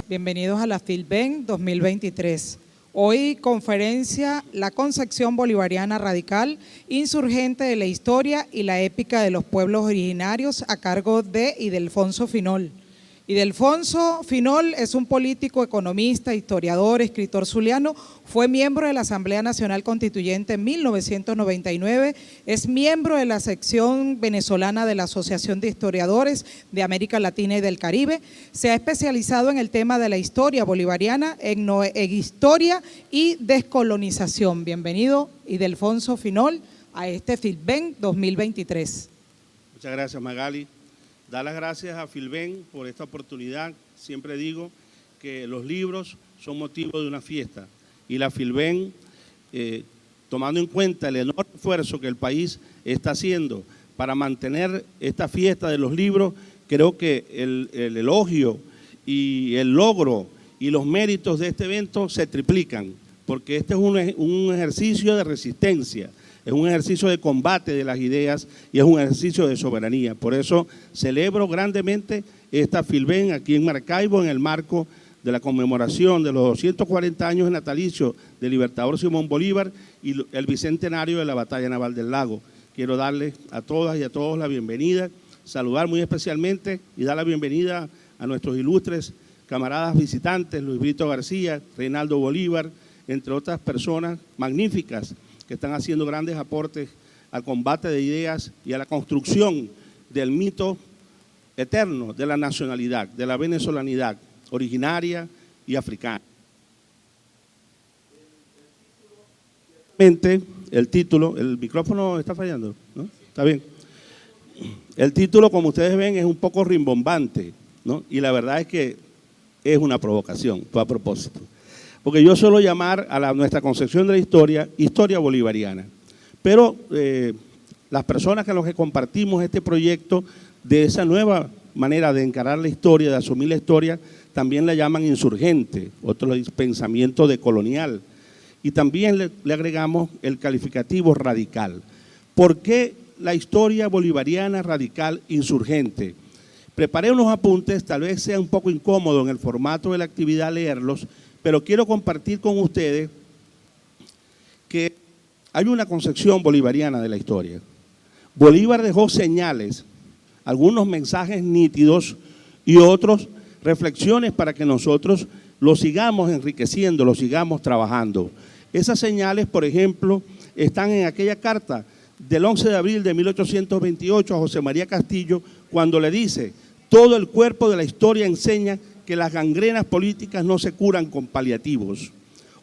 bienvenidos a la FILBEN 2023. Hoy conferencia La concepción bolivariana radical, insurgente de la historia y la épica de los pueblos originarios, a cargo de Ildefonso Finol. Ildefonso Finol es un político, economista, historiador, escritor zuliano, fue miembro de la Asamblea Nacional Constituyente en 1999, es miembro de la sección venezolana de la Asociación de Historiadores de América Latina y del Caribe, se ha especializado en el tema de la historia bolivariana, en historia y descolonización. Bienvenido, Ildefonso Finol, a este FILBEN 2023. Muchas gracias, Magali. Dar las gracias a FILBEN por esta oportunidad. Siempre digo que los libros son motivo de una fiesta y la FILBEN, tomando en cuenta el enorme esfuerzo que el país está haciendo para mantener esta fiesta de los libros, creo que el elogio y el logro y los méritos de este evento se triplican, porque este es un ejercicio de resistencia, es un ejercicio de combate de las ideas y es un ejercicio de soberanía. Por eso celebro grandemente esta FILBEN aquí en Maracaibo en el marco de la conmemoración de los 240 años de natalicio del libertador Simón Bolívar y el bicentenario de la Batalla Naval del Lago. Quiero darles a todas y a todos la bienvenida, saludar muy especialmente y dar la bienvenida a nuestros ilustres camaradas visitantes, Luis Brito García, Reinaldo Bolívar, entre otras personas magníficas que están haciendo grandes aportes al combate de ideas y a la construcción del mito eterno de la nacionalidad, de la venezolanidad originaria y africana. El título, el micrófono está fallando, ¿no? Está bien. El título, como ustedes ven, es un poco rimbombante, ¿no? Y la verdad es que es una provocación, fue a propósito. Porque yo suelo llamar a nuestra concepción de la historia, historia bolivariana. Pero las personas con las que compartimos este proyecto, de esa nueva manera de encarar la historia, de asumir la historia, también la llaman insurgente, otro pensamiento decolonial. Y también le agregamos el calificativo radical. ¿Por qué la historia bolivariana radical insurgente? Preparé unos apuntes, tal vez sea un poco incómodo en el formato de la actividad leerlos, pero quiero compartir con ustedes que hay una concepción bolivariana de la historia. Bolívar dejó señales, algunos mensajes nítidos y otros reflexiones para que nosotros lo sigamos enriqueciendo, lo sigamos trabajando. Esas señales, por ejemplo, están en aquella carta del 11 de abril de 1828 a José María Castillo, cuando le dice: todo el cuerpo de la historia enseña que las gangrenas políticas no se curan con paliativos.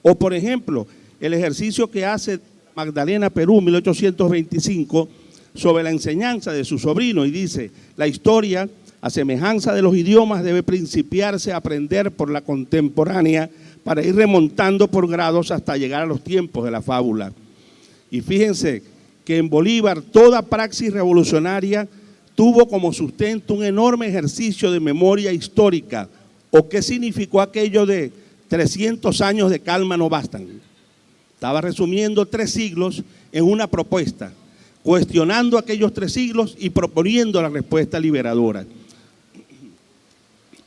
O, por ejemplo, el ejercicio que hace Magdalena Perú en 1825 sobre la enseñanza de su sobrino y dice: la historia, a semejanza de los idiomas, debe principiarse a aprender por la contemporánea para ir remontando por grados hasta llegar a los tiempos de la fábula. Y fíjense que en Bolívar toda praxis revolucionaria tuvo como sustento un enorme ejercicio de memoria histórica. ¿O qué significó aquello de 300 años de calma no bastan? Estaba resumiendo 3 siglos en una propuesta, cuestionando aquellos 3 siglos y proponiendo la respuesta liberadora.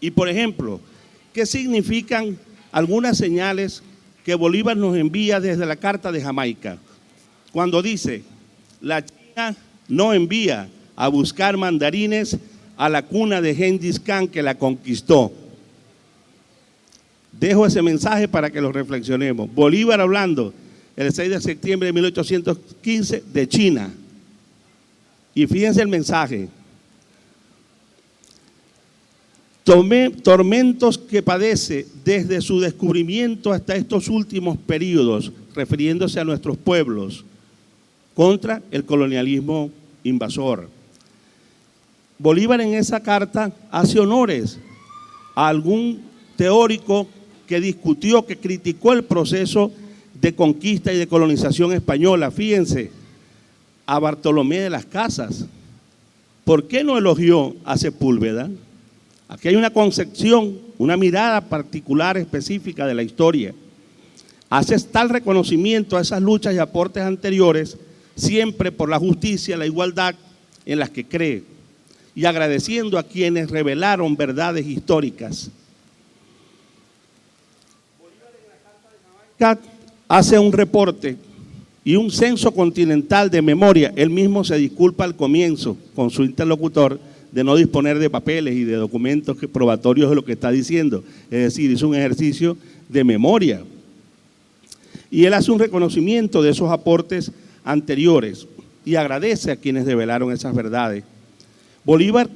Y por ejemplo, ¿qué significan algunas señales que Bolívar nos envía desde la Carta de Jamaica? Cuando dice: la China no envía a buscar mandarines a la cuna de Gengis Khan que la conquistó. Dejo ese mensaje para que lo reflexionemos. Bolívar hablando el 6 de septiembre de 1815 de China. Y fíjense el mensaje. Tormentos que padece desde su descubrimiento hasta estos últimos periodos, refiriéndose a nuestros pueblos, contra el colonialismo invasor. Bolívar en esa carta hace honores a algún teórico que discutió, que criticó el proceso de conquista y de colonización española. Fíjense, a Bartolomé de las Casas. ¿Por qué no elogió a Sepúlveda? Aquí hay una concepción, una mirada particular, específica de la historia. Hace tal reconocimiento a esas luchas y aportes anteriores, siempre por la justicia, la igualdad en las que cree, y agradeciendo a quienes revelaron verdades históricas. CAT hace un reporte y un censo continental de memoria. Él mismo se disculpa al comienzo con su interlocutor de no disponer de papeles y de documentos probatorios de lo que está diciendo. Es decir, hizo un ejercicio de memoria. Y él hace un reconocimiento de esos aportes anteriores y agradece a quienes develaron esas verdades. Bolívar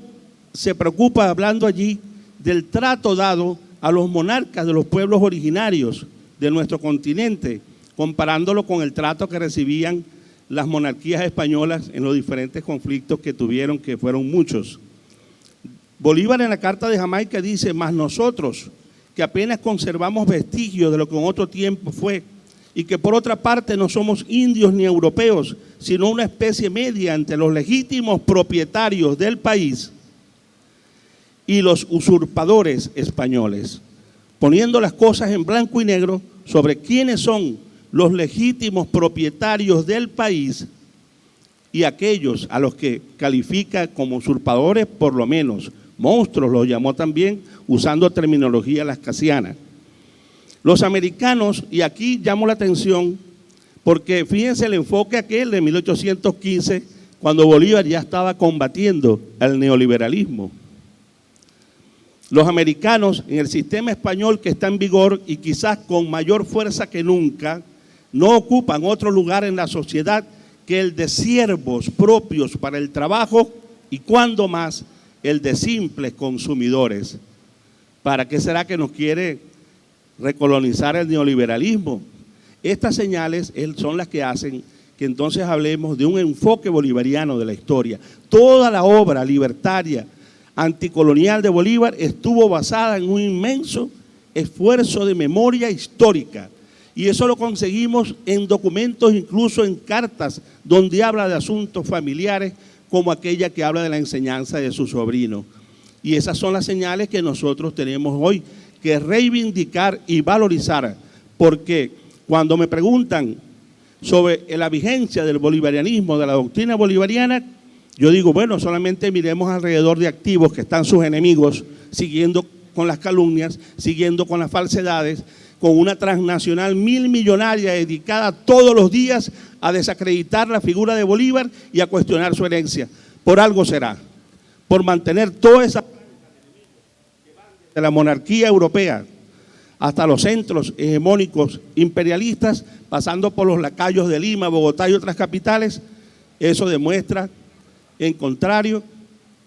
se preocupa, hablando allí, del trato dado a los monarcas de los pueblos originarios de nuestro continente, comparándolo con el trato que recibían las monarquías españolas en los diferentes conflictos que tuvieron, que fueron muchos. Bolívar en la Carta de Jamaica dice: mas nosotros, que apenas conservamos vestigios de lo que en otro tiempo fue, y que por otra parte no somos indios ni europeos, sino una especie media entre los legítimos propietarios del país y los usurpadores españoles, poniendo las cosas en blanco y negro sobre quiénes son los legítimos propietarios del país y aquellos a los que califica como usurpadores, por lo menos monstruos, los llamó también, usando terminología lascasiana. Los americanos, y aquí llamo la atención, porque fíjense el enfoque aquel de 1815, cuando Bolívar ya estaba combatiendo el neoliberalismo. Los americanos, en el sistema español que está en vigor y quizás con mayor fuerza que nunca, no ocupan otro lugar en la sociedad que el de siervos propios para el trabajo y, cuando más, el de simples consumidores. ¿Para qué será que nos quiere recolonizar el neoliberalismo? Estas señales son las que hacen que entonces hablemos de un enfoque bolivariano de la historia. Toda la obra libertaria, anticolonial de Bolívar estuvo basada en un inmenso esfuerzo de memoria histórica. Y eso lo conseguimos en documentos, incluso en cartas, donde habla de asuntos familiares, como aquella que habla de la enseñanza de su sobrino. Y esas son las señales que nosotros tenemos hoy que reivindicar y valorizar, porque cuando me preguntan sobre la vigencia del bolivarianismo, de la doctrina bolivariana, yo digo, bueno, solamente miremos alrededor de activos que están sus enemigos, siguiendo con las calumnias, siguiendo con las falsedades, con una transnacional millonaria dedicada todos los días a desacreditar la figura de Bolívar y a cuestionar su herencia. Por algo será, por mantener toda esa de la monarquía europea hasta los centros hegemónicos imperialistas, pasando por los lacayos de Lima, Bogotá y otras capitales. Eso demuestra, en contrario,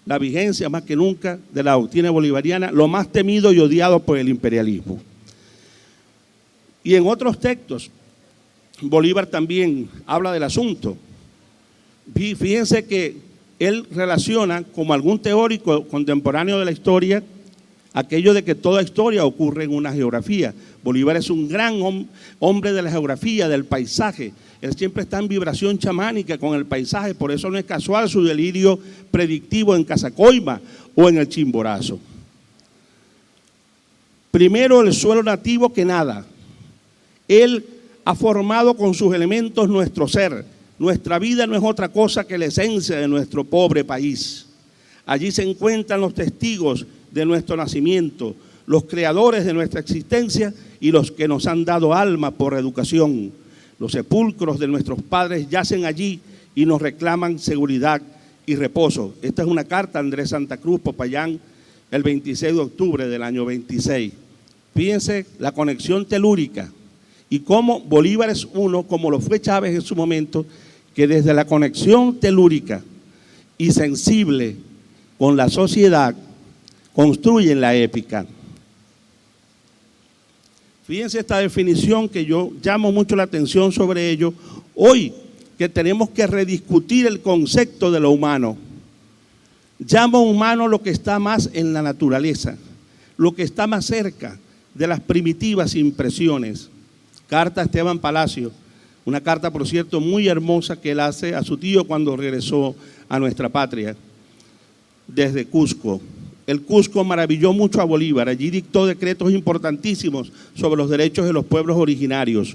la vigencia más que nunca de la doctrina bolivariana, lo más temido y odiado por el imperialismo. Y en otros textos, Bolívar también habla del asunto. Fíjense que él relaciona, como algún teórico contemporáneo de la historia, aquello de que toda historia ocurre en una geografía. Bolívar es un gran hombre de la geografía, del paisaje. Él siempre está en vibración chamánica con el paisaje, por eso no es casual su delirio predictivo en Casacoima o en el Chimborazo. Primero el suelo nativo que nada. Él ha formado con sus elementos nuestro ser. Nuestra vida no es otra cosa que la esencia de nuestro pobre país. Allí se encuentran los testigos de nuestro nacimiento, los creadores de nuestra existencia y los que nos han dado alma por educación. Los sepulcros de nuestros padres yacen allí y nos reclaman seguridad y reposo. Esta es una carta a Andrés Santa Cruz, Popayán, el 26 de octubre del año 26. Fíjense la conexión telúrica y cómo Bolívar es uno, como lo fue Chávez en su momento, que desde la conexión telúrica y sensible con la sociedad construyen la épica. Fíjense esta definición que yo llamo mucho la atención sobre ello. Hoy que tenemos que rediscutir el concepto de lo humano. Llamo humano lo que está más en la naturaleza, lo que está más cerca de las primitivas impresiones. Carta a Esteban Palacio, una carta, por cierto, muy hermosa que él hace a su tío cuando regresó a nuestra patria desde Cusco. El Cusco maravilló mucho a Bolívar, allí dictó decretos importantísimos sobre los derechos de los pueblos originarios.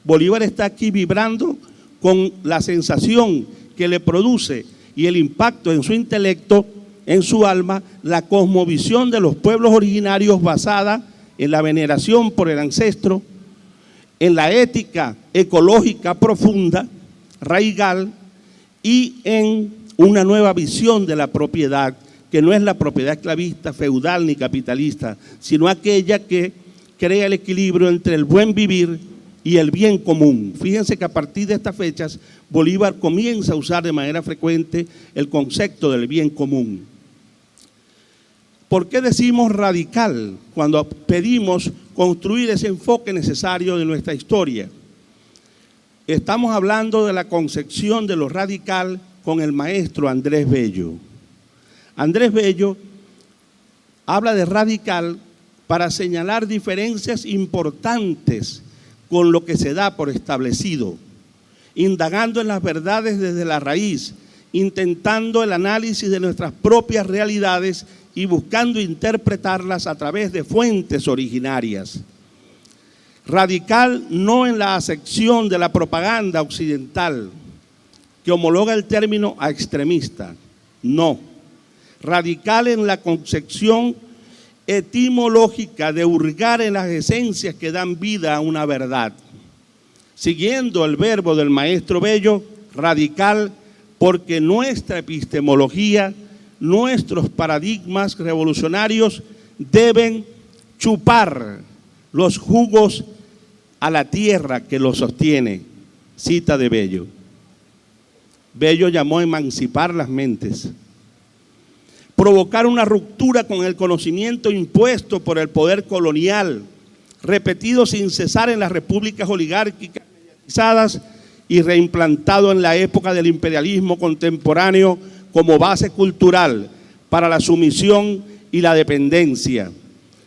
Bolívar está aquí vibrando con la sensación que le produce y el impacto en su intelecto, en su alma, la cosmovisión de los pueblos originarios basada en la veneración por el ancestro, en la ética ecológica profunda, radical, y en una nueva visión de la propiedad, que no es la propiedad esclavista, feudal ni capitalista, sino aquella que crea el equilibrio entre el buen vivir y el bien común. Fíjense que a partir de estas fechas, Bolívar comienza a usar de manera frecuente el concepto del bien común. ¿Por qué decimos radical cuando pedimos construir ese enfoque necesario de nuestra historia? Estamos hablando de la concepción de lo radical con el maestro Andrés Bello. Andrés Bello habla de radical para señalar diferencias importantes con lo que se da por establecido, indagando en las verdades desde la raíz, intentando el análisis de nuestras propias realidades y buscando interpretarlas a través de fuentes originarias. Radical no en la acepción de la propaganda occidental, que homologa el término a extremista, no. Radical en la concepción etimológica de hurgar en las esencias que dan vida a una verdad. Siguiendo el verbo del maestro Bello, radical porque nuestra epistemología, nuestros paradigmas revolucionarios deben chupar los jugos a la tierra que los sostiene. Cita de Bello. Bello llamó a emancipar las mentes, provocar una ruptura con el conocimiento impuesto por el poder colonial, repetido sin cesar en las repúblicas oligárquicas mediatizadas y reimplantado en la época del imperialismo contemporáneo como base cultural para la sumisión y la dependencia.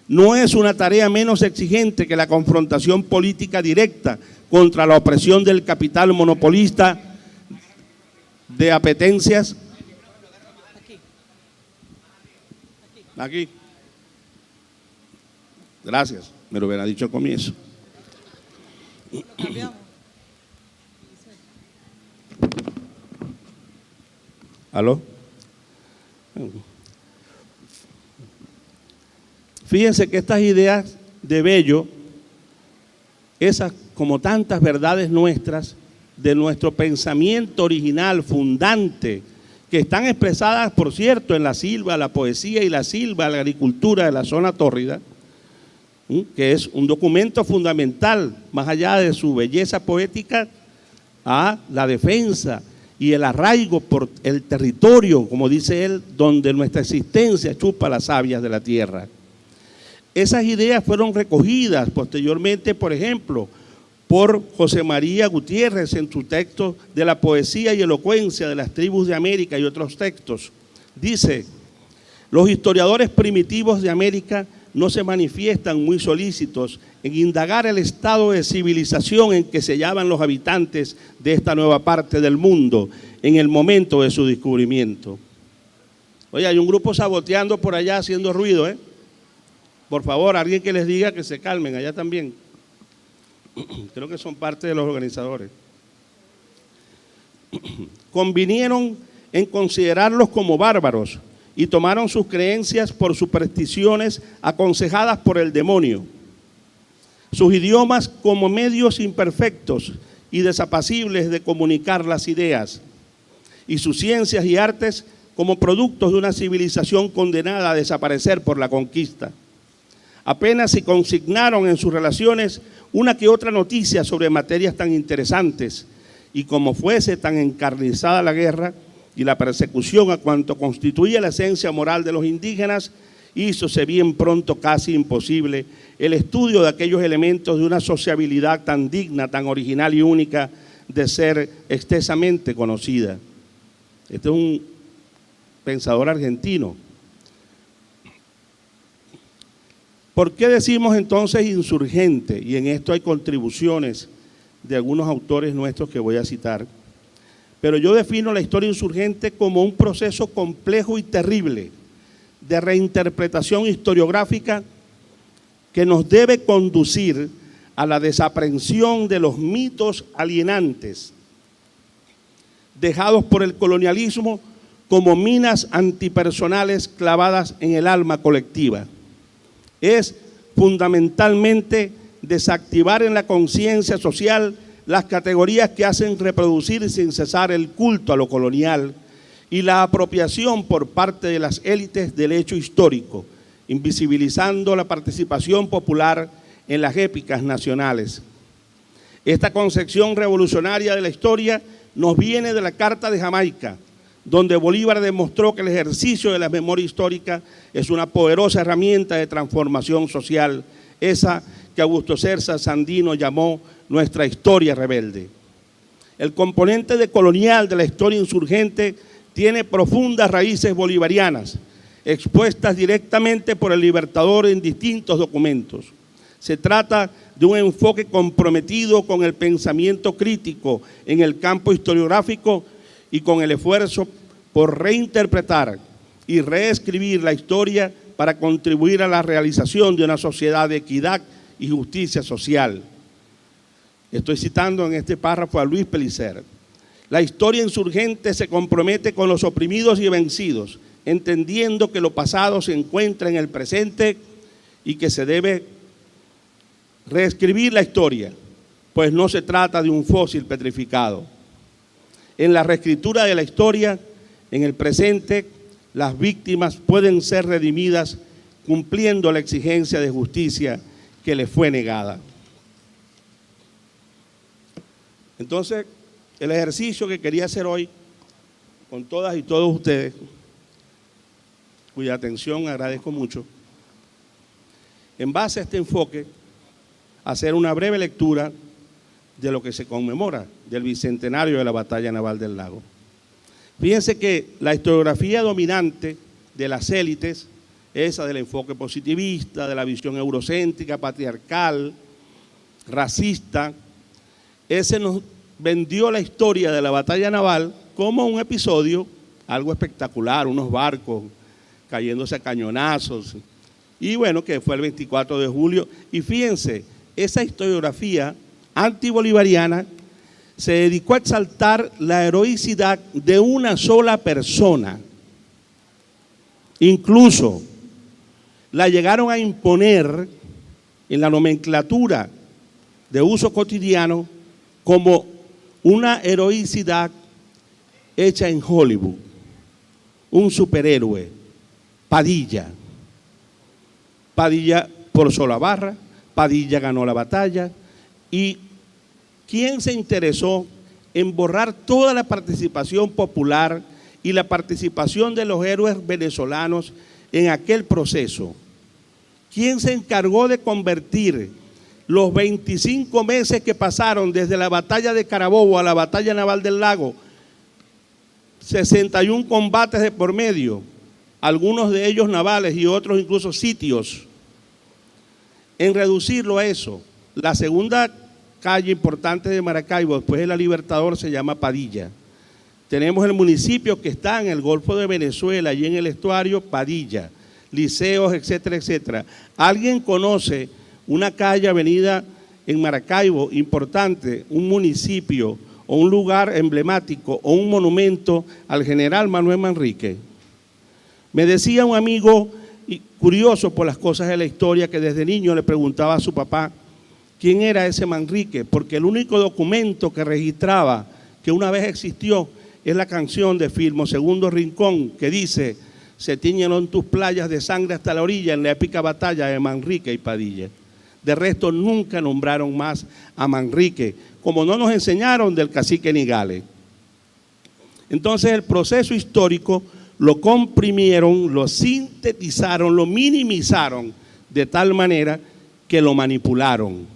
No es una tarea menos exigente que la confrontación política directa contra la opresión del capital monopolista de apetencias. Aquí. Gracias, me lo hubiera dicho al comienzo. ¿Aló? Fíjense que estas ideas de Bello, esas como tantas verdades nuestras, de nuestro pensamiento original, fundante, que están expresadas, por cierto, en la silva, la poesía y la silva, la agricultura de la zona tórrida, que es un documento fundamental, más allá de su belleza poética, a la defensa y el arraigo por el territorio, como dice él, donde nuestra existencia chupa las sabias de la tierra. Esas ideas fueron recogidas posteriormente, por ejemplo, por José María Gutiérrez en su texto de la poesía y elocuencia de las tribus de América y otros textos. Dice, los historiadores primitivos de América no se manifiestan muy solícitos en indagar el estado de civilización en que se hallaban los habitantes de esta nueva parte del mundo en el momento de su descubrimiento. Oye, hay un grupo saboteando por allá haciendo ruido, ¿eh? Por favor, alguien que les diga que se calmen, allá también. Creo que son parte de los organizadores. Convinieron en considerarlos como bárbaros y tomaron sus creencias por supersticiones aconsejadas por el demonio, sus idiomas como medios imperfectos y desapacibles de comunicar las ideas, y sus ciencias y artes como productos de una civilización condenada a desaparecer por la conquista. Apenas se consignaron en sus relaciones una que otra noticia sobre materias tan interesantes, y como fuese tan encarnizada la guerra y la persecución a cuanto constituía la esencia moral de los indígenas, hízose bien pronto casi imposible el estudio de aquellos elementos de una sociabilidad tan digna, tan original y única de ser extensamente conocida. Este es un pensador argentino. ¿Por qué decimos entonces insurgente? Y en esto hay contribuciones de algunos autores nuestros que voy a citar. Pero yo defino la historia insurgente como un proceso complejo y terrible de reinterpretación historiográfica que nos debe conducir a la desaprensión de los mitos alienantes dejados por el colonialismo como minas antipersonales clavadas en el alma colectiva. Es fundamentalmente desactivar en la conciencia social las categorías que hacen reproducir sin cesar el culto a lo colonial y la apropiación por parte de las élites del hecho histórico, invisibilizando la participación popular en las épicas nacionales. Esta concepción revolucionaria de la historia nos viene de la Carta de Jamaica, donde Bolívar demostró que el ejercicio de la memoria histórica es una poderosa herramienta de transformación social, esa que Augusto César Sandino llamó nuestra historia rebelde. El componente decolonial de la historia insurgente tiene profundas raíces bolivarianas, expuestas directamente por el Libertador en distintos documentos. Se trata de un enfoque comprometido con el pensamiento crítico en el campo historiográfico y con el esfuerzo por reinterpretar y reescribir la historia para contribuir a la realización de una sociedad de equidad y justicia social. Estoy citando en este párrafo a Luis Pellicer. La historia insurgente se compromete con los oprimidos y vencidos, entendiendo que lo pasado se encuentra en el presente y que se debe reescribir la historia, pues no se trata de un fósil petrificado. En la reescritura de la historia, en el presente, las víctimas pueden ser redimidas cumpliendo la exigencia de justicia que les fue negada. Entonces, el ejercicio que quería hacer hoy con todas y todos ustedes, cuya atención agradezco mucho, en base a este enfoque, hacer una breve lectura de lo que se conmemora del bicentenario de la Batalla Naval del Lago. Fíjense que la historiografía dominante de las élites, esa del enfoque positivista, de la visión eurocéntrica, patriarcal, racista, ese nos vendió la historia de la batalla naval como un episodio, algo espectacular, unos barcos cayéndose a cañonazos, y bueno, que fue el 24 de julio, y fíjense, esa historiografía antibolivariana se dedicó a exaltar la heroicidad de una sola persona. Incluso la llegaron a imponer en la nomenclatura de uso cotidiano como una heroicidad hecha en Hollywood, un superhéroe, Padilla. Padilla por Solabarra, Padilla ganó la batalla. ¿Y quién se interesó en borrar toda la participación popular y la participación de los héroes venezolanos en aquel proceso? ¿Quién se encargó de convertir los 25 meses que pasaron desde la batalla de Carabobo a la batalla naval del Lago, 61 combates de por medio, algunos de ellos navales y otros incluso sitios, en reducirlo a eso? La segunda calle importante de Maracaibo, después de la Libertador, se llama Padilla. Tenemos el municipio que está en el Golfo de Venezuela y en el estuario, Padilla, liceos, etcétera, etcétera. ¿Alguien conoce una calle, avenida en Maracaibo importante, un municipio o un lugar emblemático o un monumento al general Manuel Manrique? Me decía un amigo curioso por las cosas de la historia que desde niño le preguntaba a su papá quién era ese Manrique, porque el único documento que registraba que una vez existió es la canción de Firmo Segundo Rincón, que dice: se tiñeron tus playas de sangre hasta la orilla en la épica batalla de Manrique y Padilla. De resto nunca nombraron más a Manrique, como no nos enseñaron del cacique Nigales. Entonces el proceso histórico lo comprimieron, lo sintetizaron, lo minimizaron de tal manera que lo manipularon.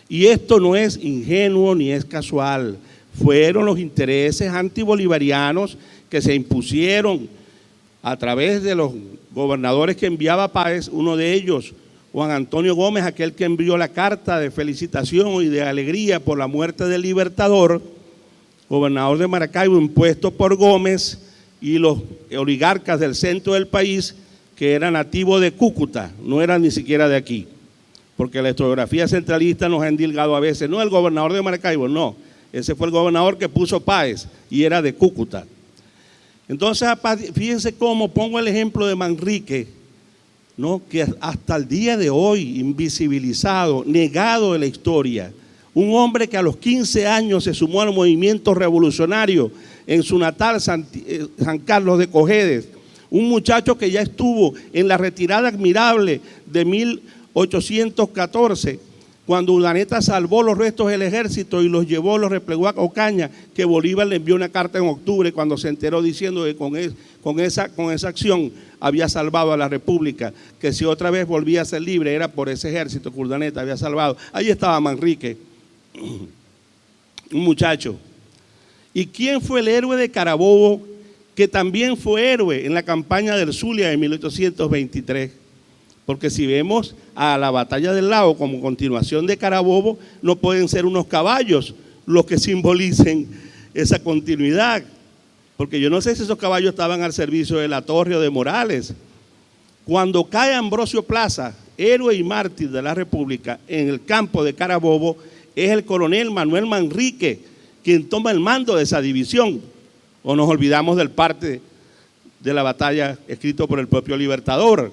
Y esto no es ingenuo ni es casual. Fueron los intereses antibolivarianos que se impusieron a través de los gobernadores que enviaba Páez, uno de ellos, Juan Antonio Gómez, aquel que envió la carta de felicitación y de alegría por la muerte del Libertador, gobernador de Maracaibo, impuesto por Gómez, y los oligarcas del centro del país, que eran nativos de Cúcuta, no eran ni siquiera de aquí, porque la historiografía centralista nos ha endilgado a veces, no el gobernador de Maracaibo, no, ese fue el gobernador que puso Páez y era de Cúcuta. Entonces, fíjense cómo pongo el ejemplo de Manrique ¿no? Que hasta el día de hoy, invisibilizado, negado de la historia. Un hombre que a los 15 años se sumó al movimiento revolucionario en su natal San Carlos de Cojedes. Un muchacho que ya estuvo en la retirada admirable de 1814, cuando Urdaneta salvó los restos del ejército y los llevó, los replegó a Ocaña, que Bolívar le envió una carta en octubre cuando se enteró diciendo que con esa acción había salvado a la República, que si otra vez volvía a ser libre era por ese ejército que Urdaneta había salvado. Ahí estaba Manrique, un muchacho. ¿Y quién fue el héroe de Carabobo, que también fue héroe en la campaña del Zulia de 1823? Porque si vemos a la batalla del Lago como continuación de Carabobo, no pueden ser unos caballos los que simbolicen esa continuidad. Porque yo no sé si esos caballos estaban al servicio de La Torre o de Morales. Cuando cae Ambrosio Plaza, héroe y mártir de la República, en el campo de Carabobo, es el coronel Manuel Manrique quien toma el mando de esa división. O nos olvidamos del parte de la batalla escrito por el propio Libertador.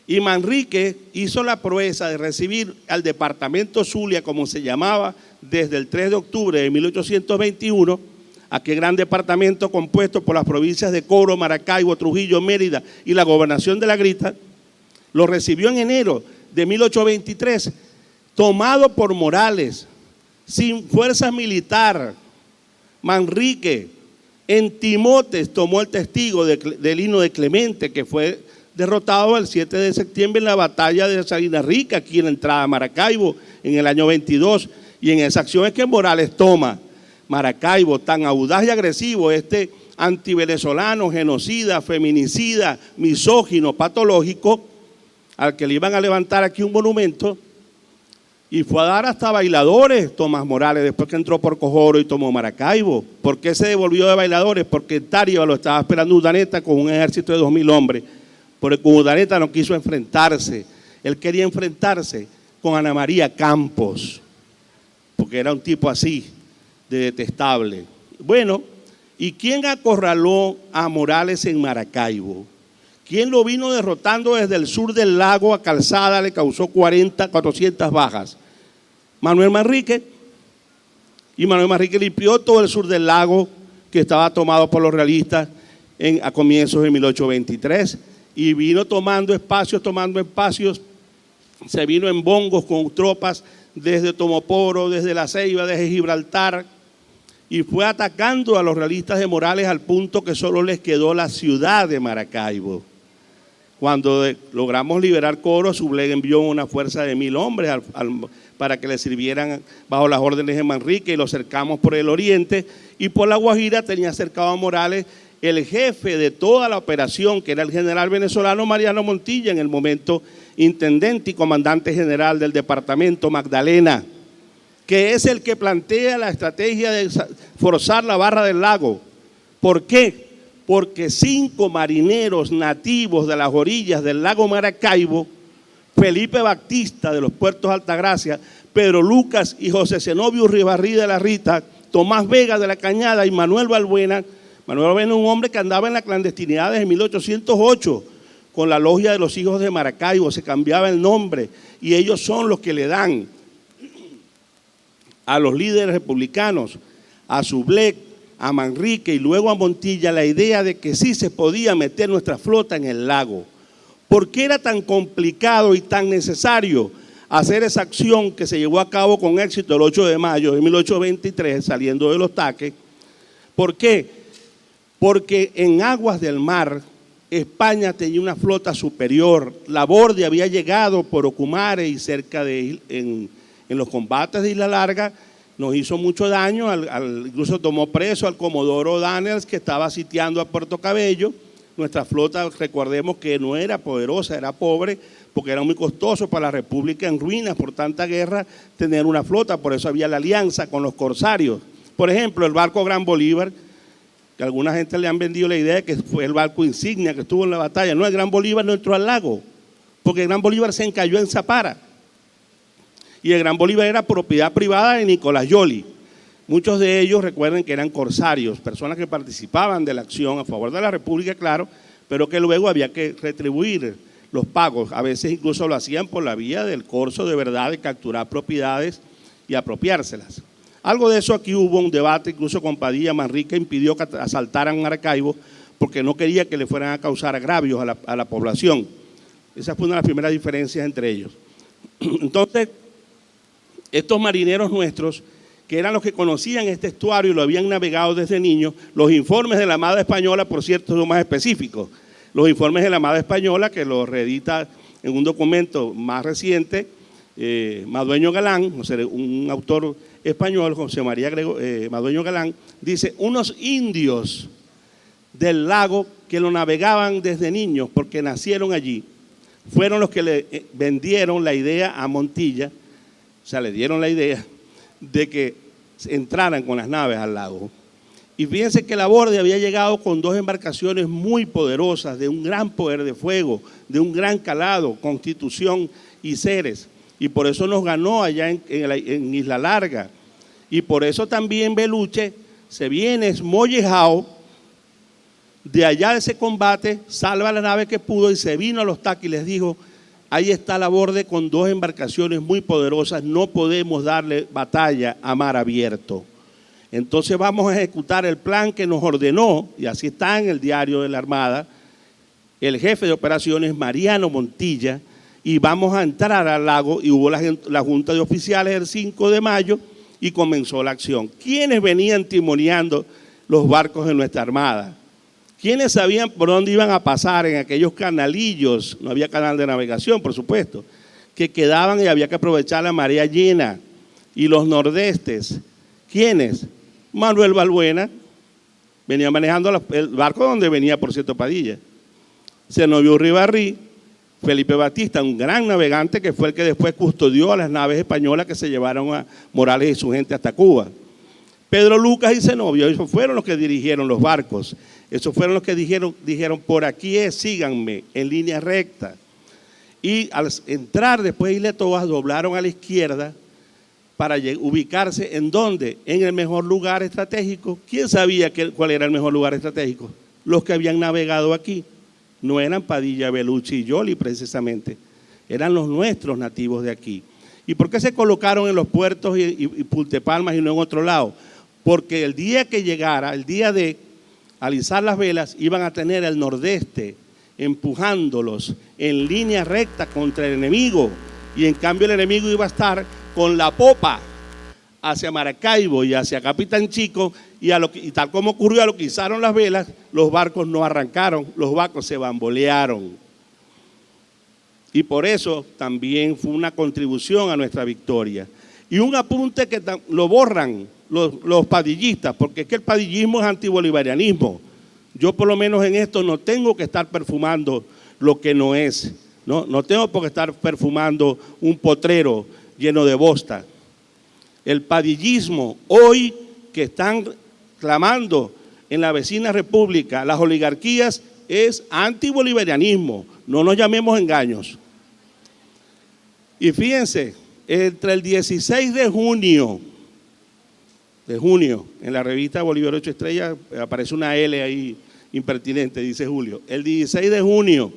Y Manrique hizo la proeza de recibir al departamento Zulia, como se llamaba, desde el 3 de octubre de 1821, aquel gran departamento compuesto por las provincias de Coro, Maracaibo, Trujillo, Mérida y la gobernación de La Grita. Lo recibió en enero de 1823, tomado por Morales, sin fuerza militar. Manrique en Timotes tomó el testigo del himno de Clemente, que fue derrotado el 7 de septiembre en la batalla de Salinas Rica, aquí en la entrada a Maracaibo, en el año 22. Y en esa acción es que Morales toma Maracaibo, tan audaz y agresivo, este antivenezolano, genocida, feminicida, misógino, patológico, al que le iban a levantar aquí un monumento, y fue a dar hasta bailadores Tomás Morales, después que entró por Cojoro y tomó Maracaibo. ¿Por qué se devolvió de bailadores? Porque en Táriba lo estaba esperando Urdaneta con un ejército de 2.000 hombres, porque Urdaneta no quiso enfrentarse. Él quería enfrentarse con Ana María Campos, porque era un tipo así, de detestable. Bueno, ¿y quién acorraló a Morales en Maracaibo? ¿Quién lo vino derrotando desde el sur del lago a Calzada? Le causó 400 bajas. Manuel Manrique. Y Manuel Manrique limpió todo el sur del lago, que estaba tomado por los realistas a comienzos de 1823. Y vino tomando espacios. Se vino en bongos con tropas desde Tomoporo, desde La Ceiba, desde Gibraltar. Y fue atacando a los realistas de Morales al punto que solo les quedó la ciudad de Maracaibo. Cuando logramos liberar Coro, Subleg envió una fuerza de 1.000 hombres para que le sirvieran bajo las órdenes de Manrique, y lo cercamos por el oriente. Y por La Guajira tenía cercado a Morales el jefe de toda la operación, que era el general venezolano Mariano Montilla, en el momento intendente y comandante general del departamento Magdalena, que es el que plantea la estrategia de forzar la barra del lago. ¿Por qué? Porque 5 marineros nativos de las orillas del lago Maracaibo, Felipe Baptista de los puertos Altagracia, Pedro Lucas y José Zenobio Ribarrí de la Rita, Tomás Vega de la Cañada y Manuel Balbuena. Manuel Balbuena es un hombre que andaba en la clandestinidad desde 1808 con la logia de los hijos de Maracaibo, se cambiaba el nombre, y ellos son los que le dan a los líderes republicanos, a Subleg, a Manrique y luego a Montilla, la idea de que sí se podía meter nuestra flota en el lago. ¿Por qué era tan complicado y tan necesario hacer esa acción que se llevó a cabo con éxito el 8 de mayo de 1823, saliendo de Los Taques? ¿Por qué? Porque en aguas del mar España tenía una flota superior. La Borde había llegado por Ocumare y cerca de en los combates de Isla Larga nos hizo mucho daño, incluso tomó preso al comodoro Daniels, que estaba sitiando a Puerto Cabello. Nuestra flota, recordemos que no era poderosa, era pobre, porque era muy costoso para la República en ruinas por tanta guerra tener una flota, por eso había la alianza con los corsarios. Por ejemplo, el barco Gran Bolívar, que a alguna gente le han vendido la idea de que fue el barco insignia que estuvo en la batalla. No, el Gran Bolívar no entró al lago, porque el Gran Bolívar se encalló en Zapara. Y el Gran Bolívar era propiedad privada de Nicolás Yoli. Muchos de ellos recuerden que eran corsarios, personas que participaban de la acción a favor de la República, claro, pero que luego había que retribuir los pagos. A veces incluso lo hacían por la vía del corso de verdad, de capturar propiedades y apropiárselas. Algo de eso aquí hubo un debate, incluso con Padilla. Manrique impidió que asaltaran Maracaibo porque no quería que le fueran a causar agravios a la población. Esa fue una de las primeras diferencias entre ellos. Entonces, estos marineros nuestros, que eran los que conocían este estuario y lo habían navegado desde niños, los informes de la Armada Española, por cierto, son más específicos. Los informes de la Armada Española, que los reedita en un documento más reciente, Madueño Galán, un autor español, José María Madueño Galán, dice: unos indios del lago que lo navegaban desde niños porque nacieron allí, fueron los que le vendieron la idea a Montilla, o sea, le dieron la idea de que entraran con las naves al lago. Y fíjense que Laborde había llegado con 2 embarcaciones muy poderosas, de un gran poder de fuego, de un gran calado, Constitución y Ceres. Y por eso nos ganó allá en Isla Larga. Y por eso también Beluche se viene esmollejado de allá de ese combate, salva la nave que pudo y se vino a los Taques y les dijo: ahí está Laborde con 2 embarcaciones muy poderosas, no podemos darle batalla a mar abierto. Entonces vamos a ejecutar el plan que nos ordenó, y así está en el diario de la Armada, el jefe de operaciones Mariano Montilla, y vamos a entrar al lago. Y hubo la junta de oficiales el 5 de mayo y comenzó la acción. ¿Quiénes venían timoneando los barcos de nuestra Armada? ¿Quiénes sabían por dónde iban a pasar en aquellos canalillos? No había canal de navegación, por supuesto, que quedaban y había que aprovechar la marea llena y los nordestes. ¿Quiénes? Manuel Balbuena venía manejando el barco donde venía, por cierto, Padilla. Zenobio Urribarri, Felipe Batista, un gran navegante que fue el que después custodió a las naves españolas que se llevaron a Morales y su gente hasta Cuba. Pedro Lucas y Zenobio, esos fueron los que dirigieron los barcos. Esos fueron los que dijeron por aquí síganme en línea recta. Y al entrar después de Isla Toas, doblaron a la izquierda para ubicarse ¿en dónde? En el mejor lugar estratégico. ¿Quién sabía cuál era el mejor lugar estratégico? Los que habían navegado aquí. No eran Padilla, Beluche y Yoli precisamente, eran los nuestros nativos de aquí. ¿Y por qué se colocaron en los puertos y Pultepalmas y no en otro lado? Porque el día que llegara, el día de alisar las velas, iban a tener el nordeste empujándolos en línea recta contra el enemigo, y en cambio el enemigo iba a estar con la popa hacia Maracaibo y hacia Capitán Chico, y tal como ocurrió a lo que izaron las velas, los barcos no arrancaron, los barcos se bambolearon. Y por eso también fue una contribución a nuestra victoria. Y un apunte que lo borran los padillistas, porque es que el padillismo es antibolivarianismo. Yo por lo menos en esto no tengo que estar perfumando lo que no es, no tengo por qué estar perfumando un potrero lleno de bosta. El padillismo, hoy que están clamando en la vecina república las oligarquías, es antibolivarianismo, no nos llamemos engaños. Y fíjense, entre el 16 de junio, en la revista Bolívar 8 Estrellas aparece una L ahí impertinente, dice Julio. El 16 de junio,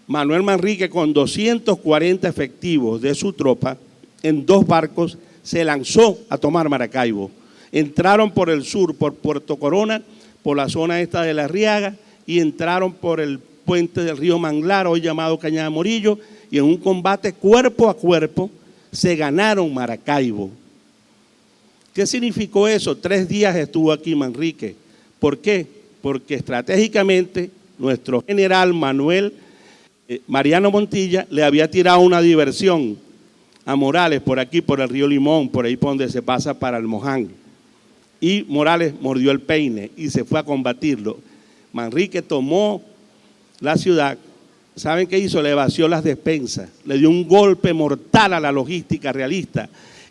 Manuel Manrique con 240 efectivos de su tropa en 2 barcos se lanzó a tomar Maracaibo. Entraron por el sur, por Puerto Corona, por la zona esta de La Arriaga, y entraron por el puente del río Manglar, hoy llamado Cañada Morillo, y en un combate cuerpo a cuerpo se ganaron Maracaibo. ¿Qué significó eso? 3 días estuvo aquí Manrique. ¿Por qué? Porque estratégicamente nuestro general Mariano Montilla le había tirado una diversión a Morales por aquí, por el río Limón, por ahí por donde se pasa para el Moján. Y Morales mordió el peine y se fue a combatirlo. Manrique tomó la ciudad. ¿Saben qué hizo? Le vació las despensas, le dio un golpe mortal a la logística realista.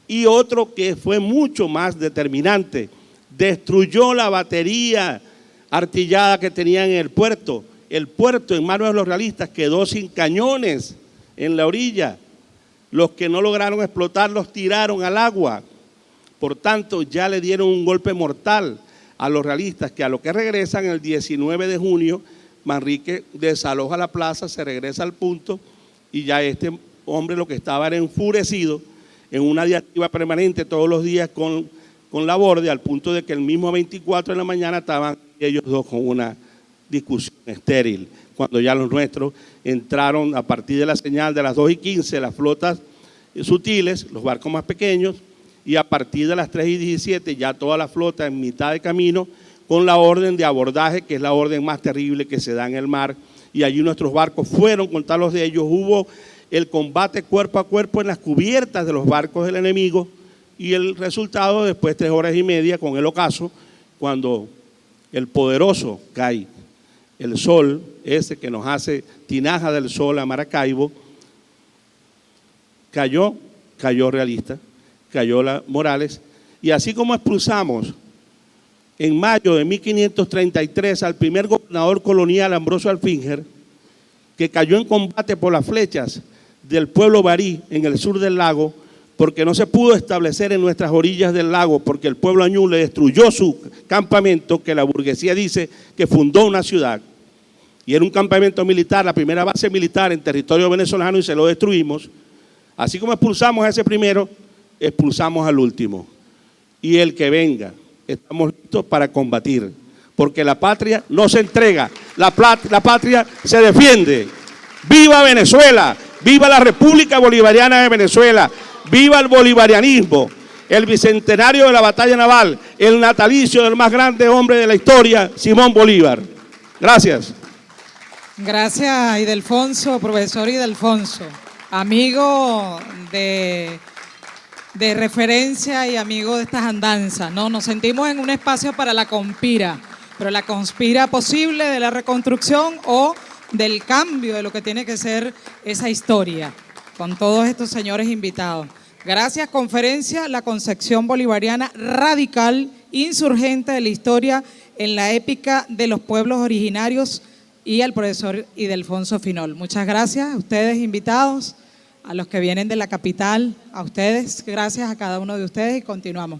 Y otro que fue mucho más determinante, destruyó la batería artillada que tenían en el puerto. El puerto en manos de los realistas quedó sin cañones en la orilla. Los que no lograron explotar los tiraron al agua. Por tanto, ya le dieron un golpe mortal a los realistas, que a lo que regresan el 19 de junio, Manrique desaloja la plaza, se regresa al punto y ya este hombre lo que estaba era enfurecido en una diatriba permanente todos los días con la Borde, al punto de que el mismo 24 de la mañana estaban ellos dos con una discusión estéril, cuando ya los nuestros entraron a partir de la señal de las 2:15, las flotas sutiles, los barcos más pequeños, y a partir de las 3:17 ya toda la flota en mitad de camino con la orden de abordaje, que es la orden más terrible que se da en el mar, y allí nuestros barcos fueron contra los de ellos. Hubo el combate cuerpo a cuerpo en las cubiertas de los barcos del enemigo, y el resultado después 3 horas y media con el ocaso, cuando el poderoso cae, el sol ese que nos hace tinaja del sol a Maracaibo, cayó Realista, cayó la Morales, y así como expulsamos en mayo de 1533 al primer gobernador colonial, Ambrosio Alfinger, que cayó en combate por las flechas del pueblo barí en el sur del lago, porque no se pudo establecer en nuestras orillas del lago, porque el pueblo añú le destruyó su campamento, que la burguesía dice que fundó una ciudad, y era un campamento militar, la primera base militar en territorio venezolano, y se lo destruimos. Así como expulsamos a ese primero, expulsamos al último. Y el que venga, estamos listos para combatir, porque la patria no se entrega, la patria se defiende. ¡Viva Venezuela! ¡Viva la República Bolivariana de Venezuela! ¡Viva el bolivarianismo! El bicentenario de la batalla naval, el natalicio del más grande hombre de la historia, Simón Bolívar. Gracias. Gracias, Ildefonso, profesor Ildefonso, amigo de referencia y amigo de estas andanzas, ¿no? Nos sentimos en un espacio para la conspira, pero la conspira posible de la reconstrucción o del cambio de lo que tiene que ser esa historia, con todos estos señores invitados. Gracias, conferencia, la concepción bolivariana radical, insurgente de la historia en la épica de los pueblos originarios, y al profesor Ildefonso Finol. Muchas gracias a ustedes invitados, a los que vienen de la capital, a ustedes, gracias a cada uno de ustedes y continuamos.